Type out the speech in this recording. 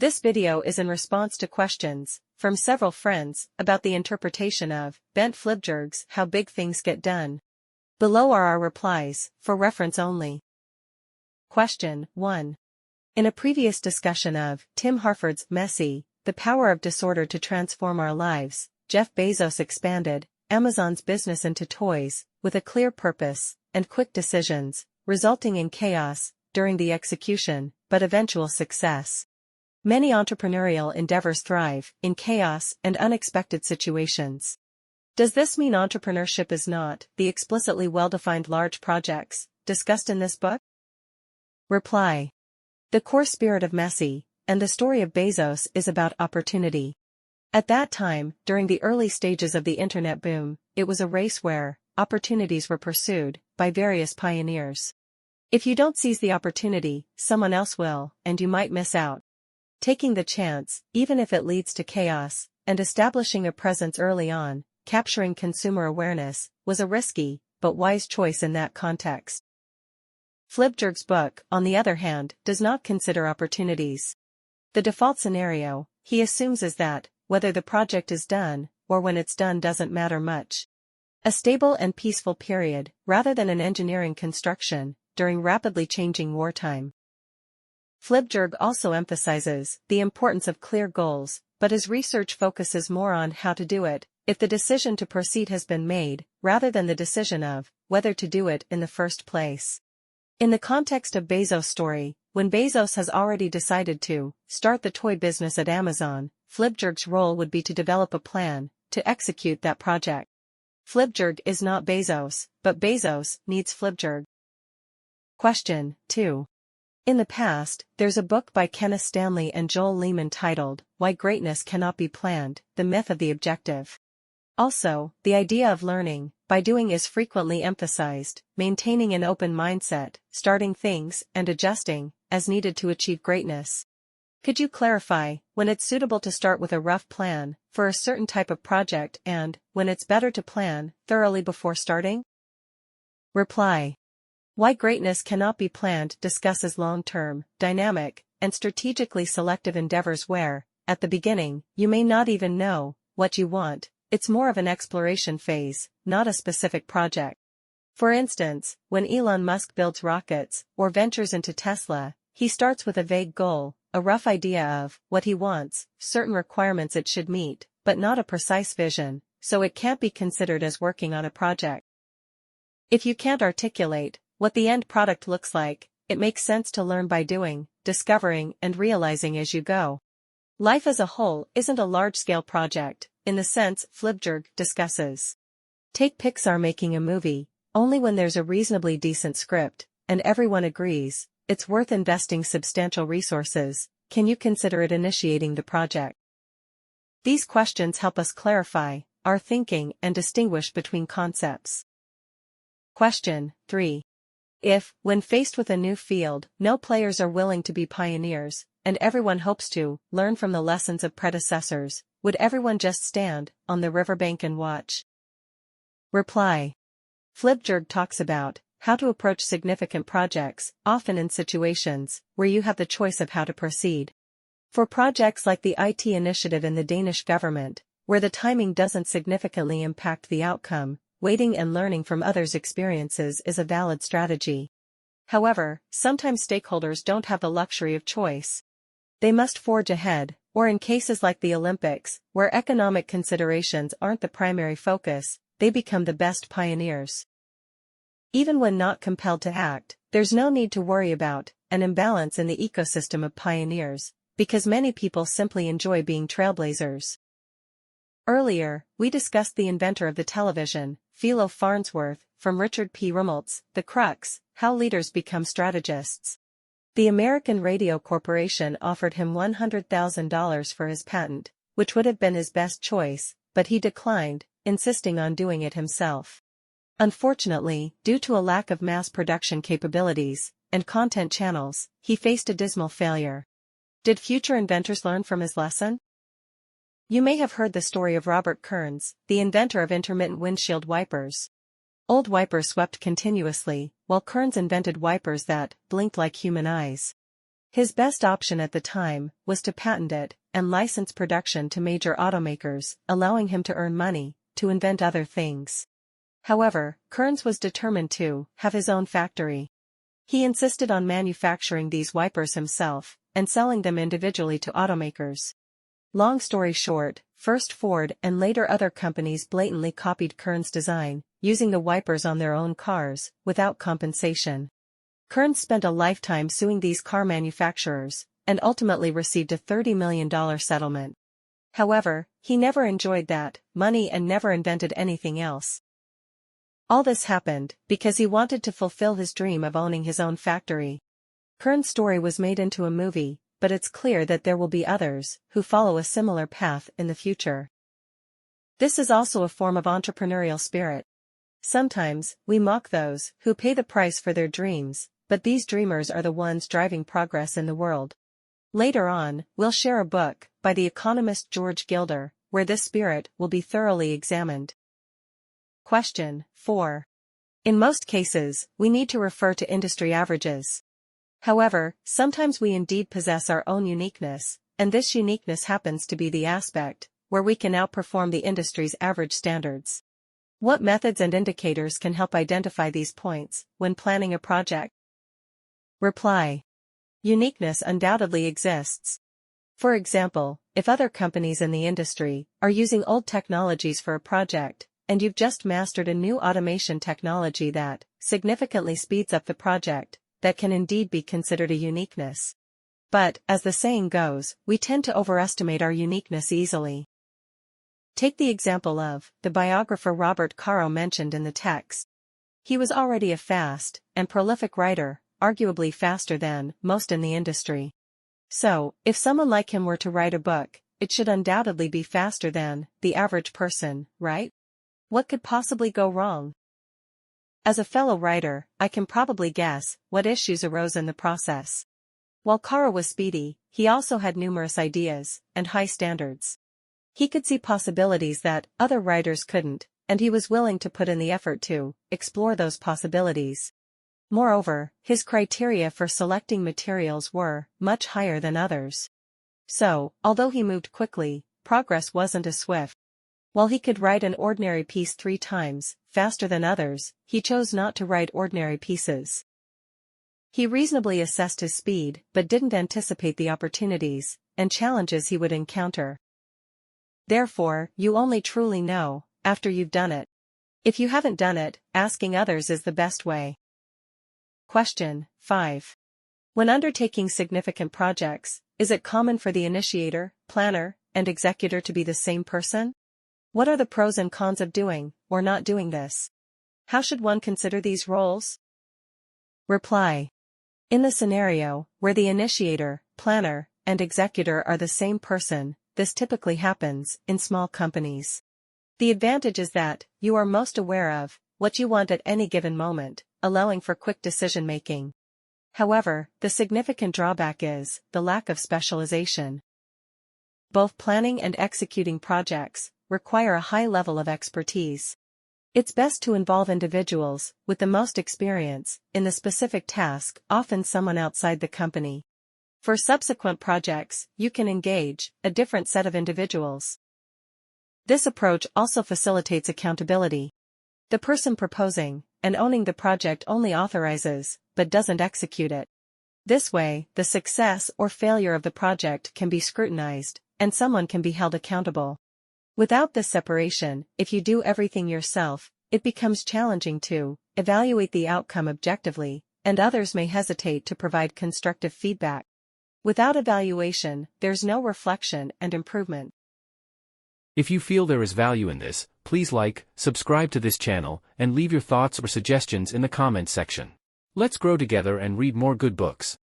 This video is in response to questions from several friends about the interpretation of Bent Flyvbjerg's How Big Things Get Done. Below are our replies, for reference only. Question 1. In a previous discussion of Tim Harford's Messy, The Power of Disorder to Transform Our Lives, Jeff Bezos expanded Amazon's business into toys, with a clear purpose and quick decisions, resulting in chaos during the execution, but eventual success. Many entrepreneurial endeavors thrive in chaos and unexpected situations. Does this mean entrepreneurship is not the explicitly well-defined large projects discussed in this book? Reply. The core spirit of Messy and the story of Bezos is about opportunity. At that time, during the early stages of the internet boom, it was a race where opportunities were pursued by various pioneers. If you don't seize the opportunity, someone else will, and you might miss out. Taking the chance, even if it leads to chaos, and establishing a presence early on, capturing consumer awareness, was a risky, but wise choice in that context. Flyvbjerg's book, on the other hand, does not consider opportunities. The default scenario, he assumes, is that, whether the project is done, or when it's done doesn't matter much. A stable and peaceful period, rather than an engineering construction, during rapidly changing wartime. Flyvbjerg also emphasizes the importance of clear goals, but his research focuses more on how to do it, if the decision to proceed has been made, rather than the decision of whether to do it in the first place. In the context of Bezos' story, when Bezos has already decided to start the toy business at Amazon, Flyvbjerg's role would be to develop a plan to execute that project. Flyvbjerg is not Bezos, but Bezos needs Flyvbjerg. Question 2. In the past, there's a book by Kenneth Stanley and Joel Lehman titled, Why Greatness Cannot Be Planned, The Myth of the Objective. Also, the idea of learning by doing is frequently emphasized, maintaining an open mindset, starting things and adjusting as needed to achieve greatness. Could you clarify when it's suitable to start with a rough plan for a certain type of project and when it's better to plan thoroughly before starting? Reply. Why Greatness Cannot Be Planned discusses long-term, dynamic, and strategically selective endeavors where, at the beginning, you may not even know what you want. It's more of an exploration phase, not a specific project. For instance, when Elon Musk builds rockets or ventures into Tesla, he starts with a vague goal, a rough idea of what he wants, certain requirements it should meet, but not a precise vision, so it can't be considered as working on a project. If you can't articulate what the end product looks like, it makes sense to learn by doing, discovering, and realizing as you go. Life as a whole isn't a large-scale project, in the sense Flyvbjerg discusses. Take Pixar making a movie, only when there's a reasonably decent script, and everyone agrees it's worth investing substantial resources. Can you consider it initiating the project? These questions help us clarify our thinking and distinguish between concepts. Question 3. If, when faced with a new field, no players are willing to be pioneers, and everyone hopes to learn from the lessons of predecessors, would everyone just stand on the riverbank and watch? Reply. Flyvbjerg talks about how to approach significant projects, often in situations where you have the choice of how to proceed. For projects like the IT initiative in the Danish government, where the timing doesn't significantly impact the outcome, waiting and learning from others' experiences is a valid strategy. However, sometimes stakeholders don't have the luxury of choice. They must forge ahead, or in cases like the Olympics, where economic considerations aren't the primary focus, they become the best pioneers. Even when not compelled to act, there's no need to worry about an imbalance in the ecosystem of pioneers, because many people simply enjoy being trailblazers. Earlier, we discussed the inventor of the television, Philo Farnsworth, from Richard P. Rummelt's The Crux, How Leaders Become Strategists. The American Radio Corporation offered him $100,000 for his patent, which would have been his best choice, but he declined, insisting on doing it himself. Unfortunately, due to a lack of mass production capabilities and content channels, he faced a dismal failure. Did future inventors learn from his lesson? You may have heard the story of Robert Kearns, the inventor of intermittent windshield wipers. Old wipers swept continuously, while Kearns invented wipers that blinked like human eyes. His best option at the time was to patent it and license production to major automakers, allowing him to earn money, to invent other things. However, Kearns was determined to have his own factory. He insisted on manufacturing these wipers himself and selling them individually to automakers. Long story short, first Ford and later other companies blatantly copied Kearns' design, using the wipers on their own cars, without compensation. Kearns spent a lifetime suing these car manufacturers, and ultimately received a $30 million settlement. However, he never enjoyed that money and never invented anything else. All this happened because he wanted to fulfill his dream of owning his own factory. Kearns' story was made into a movie, but it's clear that there will be others who follow a similar path in the future. This is also a form of entrepreneurial spirit. Sometimes, we mock those who pay the price for their dreams, but these dreamers are the ones driving progress in the world. Later on, we'll share a book by the economist George Gilder, where this spirit will be thoroughly examined. Question 4. In most cases, we need to refer to industry averages. However, sometimes we indeed possess our own uniqueness, and this uniqueness happens to be the aspect where we can outperform the industry's average standards. What methods and indicators can help identify these points when planning a project? Reply. Uniqueness undoubtedly exists. For example, if other companies in the industry are using old technologies for a project, and you've just mastered a new automation technology that significantly speeds up the project, that can indeed be considered a uniqueness. But, as the saying goes, we tend to overestimate our uniqueness easily. Take the example of the biographer Robert Caro mentioned in the text. He was already a fast and prolific writer, arguably faster than most in the industry. So, if someone like him were to write a book, it should undoubtedly be faster than the average person, right? What could possibly go wrong? As a fellow writer, I can probably guess what issues arose in the process. While Caro was speedy, he also had numerous ideas and high standards. He could see possibilities that other writers couldn't, and he was willing to put in the effort to explore those possibilities. Moreover, his criteria for selecting materials were much higher than others. So, although he moved quickly, progress wasn't as swift. While he could write an ordinary piece 3 times faster than others, he chose not to write ordinary pieces. He reasonably assessed his speed but didn't anticipate the opportunities and challenges he would encounter. Therefore, you only truly know after you've done it. If you haven't done it, asking others is the best way. Question 5. When undertaking significant projects, is it common for the initiator, planner, and executor to be the same person? What are the pros and cons of doing or not doing this? How should one consider these roles? Reply. In the scenario where the initiator, planner, and executor are the same person, this typically happens in small companies. The advantage is that you are most aware of what you want at any given moment, allowing for quick decision-making. However, the significant drawback is the lack of specialization. Both planning and executing projects require a high level of expertise. It's best to involve individuals with the most experience in the specific task, often someone outside the company. For subsequent projects, you can engage a different set of individuals. This approach also facilitates accountability. The person proposing and owning the project only authorizes, but doesn't execute it. This way, the success or failure of the project can be scrutinized, and someone can be held accountable. Without this separation, if you do everything yourself, it becomes challenging to evaluate the outcome objectively, and others may hesitate to provide constructive feedback. Without evaluation, there's no reflection and improvement. If you feel there is value in this, please like, subscribe to this channel, and leave your thoughts or suggestions in the comments section. Let's grow together and read more good books.